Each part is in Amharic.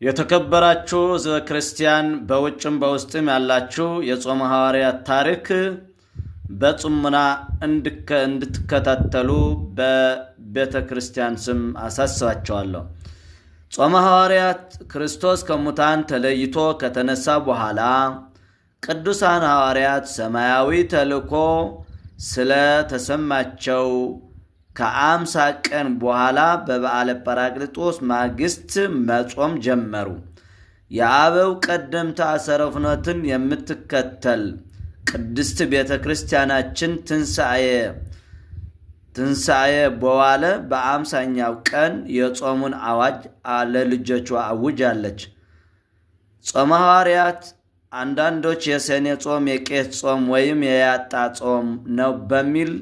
የተከበራችሁ ክርስቲያን በውጭም በውስጥም ያላችሁ የጾመ ሐዋርያት ታሪክ በጽሙና እንድትከታተሉ በቤተ ክርስቲያን ስም አሳስባችኋለሁ። ጾመ ሐዋርያት ክርስቶስ ከሙታን ተለይቶ ከተነሳ በኋላ ቅዱሳን ሐዋርያት ሰማያዊ ተልእኮ ስለተሰማቸው ከአምሳ ቀን በኋላ በበዓለ ጰራቅሊጦስ ማግስት መጾም ጀመሩ። የአበው ቀደምት አሰረ ፍኖትን የምትከተል ቅድስት ቤተ ክርስቲያናችን ትንሣኤ በዋለ በአምሳኛው ቀን የጾሙን አዋጅ ለልጆቿ አውጃለች። ጾመ ሐዋርያት አንዳንዶች የሰኔ ጾም የቄስ ጾም ወይም የያጣ ጾም ነው በሚል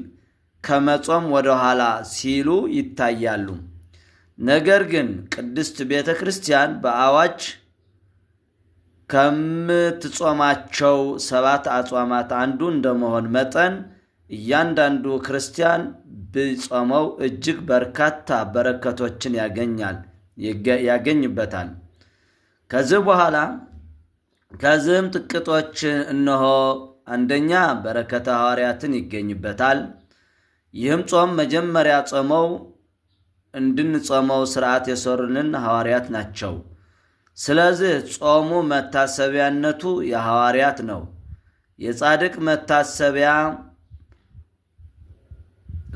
ከመጾም ወደ ኋላ ሲሉ ይታያሉ። ነገር ግን ቅድስት ቤተ ክርስቲያን በአዋጅ ከምትጾማቸው 7 አጽዋማት አንዱ እንደመሆን መጠን እያንዳንዱ ክርስቲያን ቢጾመው እጅግ በርካታ በረከቶችን ያገኝበታል። ከዚህም ጥቂቶች እነሆ። አንደኛ በረከተ ሐዋርያትን ይገኝበታል። ይህም ጾም መጀመሪያ ጾመው እንድንጾመው ሥርዓት የሰሩልን ሐዋርያት ናቸው። ስለዚህ ጾሙ መታሰቢያነቱ የሐዋርያት ነው። የጻድቅ መታሰቢያ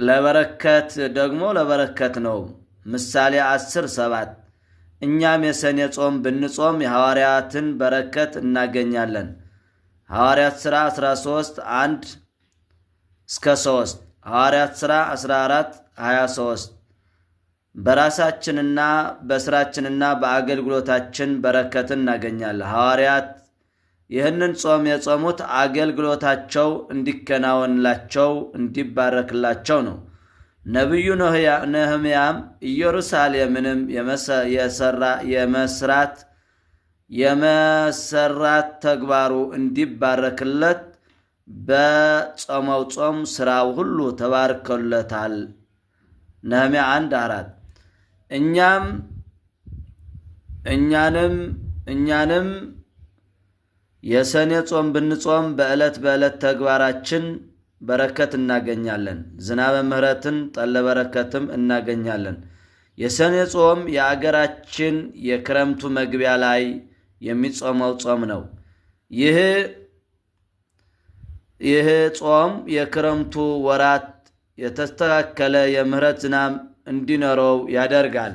ለበረከት ደግሞ ለበረከት ነው። ምሳሌ 10:7 እኛም የሰኔ ጾም ብንጾም የሐዋርያትን በረከት እናገኛለን። ሐዋርያት ሥራ 13:1-3 ሐዋርያት ሥራ 14:23 በራሳችንና በሥራችንና በአገልግሎታችን በረከትን እናገኛለን። ሐዋርያት ይህንን ጾም የጾሙት አገልግሎታቸው እንዲከናወንላቸው እንዲባረክላቸው ነው። ነቢዩ ነህምያም ኢየሩሳሌምንም የመሰራት ተግባሩ እንዲባረክለት በጾመው ጾም ሥራው ሁሉ ተባርኮለታል። ነህምያ 1:4 እኛንም የሰኔ ጾም ብንጾም በዕለት ተግባራችን በረከት እናገኛለን። ዝናበ ምሕረትን ጠለ በረከትም እናገኛለን። የሰኔ ጾም የአገራችን የክረምቱ መግቢያ ላይ የሚጾመው ጾም ነው። ይህ ጾም የክረምቱ ወራት የተስተካከለ የምሕረት ዝናብ እንዲኖረው ያደርጋል።